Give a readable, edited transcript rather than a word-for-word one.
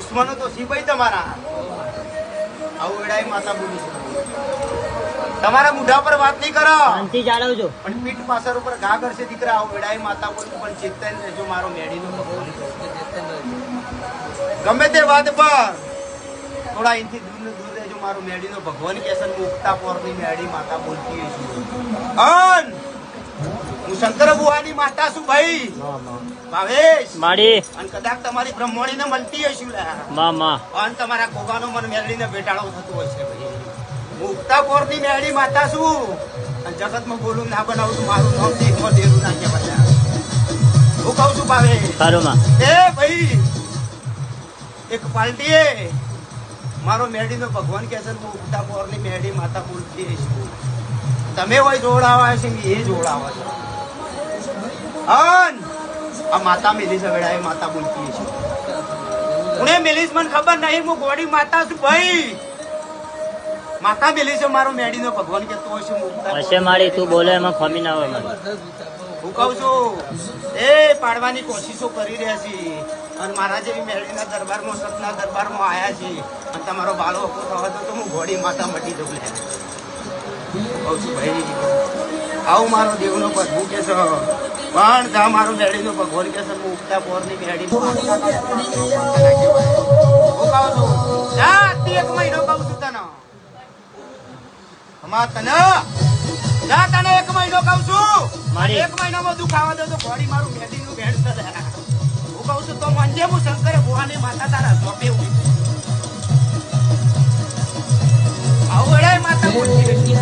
દુશ્મનો તો સિપાઈ તમારા. આવું વેડાઈ માતા બોલી છે. તમારા મુઢા પર વાત નહીં કરો, શાંતિ જાળવજો, પણ પીઠ પાછળ ઉપર ઘા કરશે દીકરા. આવું વેડાઈ માતા બોલી, પણ ચેતન રહેજો મારો મેડીનો ભગવાન. ગમે તે વાત પર થોડા અહીંથી દૂર ને દૂર રહેજો મારો મેડીનો ભગવાન કે છે. મુક્તા પોરની મેડી માતા બોલતી છું. અન હું શંકર બુવાની માતા છું ભાઈ ભાવેશ માડી અને કદાચ તમારી બ્રહ્મણીને મળતી હશું માં અને તમારા કોગાનો મન મેળવીને બેટાળો થતો હશે ભાઈ. મુક્તા પોરની મેળી માતા છું અને જગતમાં બોલું ના બનાવું છું. મારું નામ દેખમાં દેરું ના કહેવાય. હું કહું છું ભાવેશ ખરું માં એ ભાઈ એક પાલટીએ મારો મેડીનો ભગવાન કે છે. મુક્તા પોરની મેળી માતા બોલતી હશું. તમે હોય જોડાવા છે એ જોડાવા છો. આ માતા મેલી છે વેળાએ માતા બોલતી છે. હું મેલીસ મને ખબર નહીં. હું ગોડી માતા છું ભાઈ. માતા મેલી છે મારો મેડીનો ભગવાન કેતો હોય છે. હશે માડી તું બોલે એમાં ખમી ના હોય મને. હું કઉ છું એ પાડવાની કોશિશો કરી રહ્યા છે અને મારા જેવી મેળીના દરબારમાં સતના દરબારમાં આયા છે અને તમારો બાળો હકો થવા તો હું ગોડી માતા મટી દઉં લે. કઉ છું ભાઈ આવું મારો દેવનો પ્રભુ કે છે. પણ જા મારો મેળીનો ભગવાન કે છે. હું ઉગતા પોરની મેળી હું કહું છું જા એક મહિનો કહું છું તને અમાર તને જા તને એક મહિનો કહું છું. એક મહિનામાં દુખાવા દે તો ઘોડી મારું મેળીનું ભેટ છે. હું કહું છું તો મંજે હું શંકર ભુવાની માતા તારા સોંપે આવું માતા બોલતી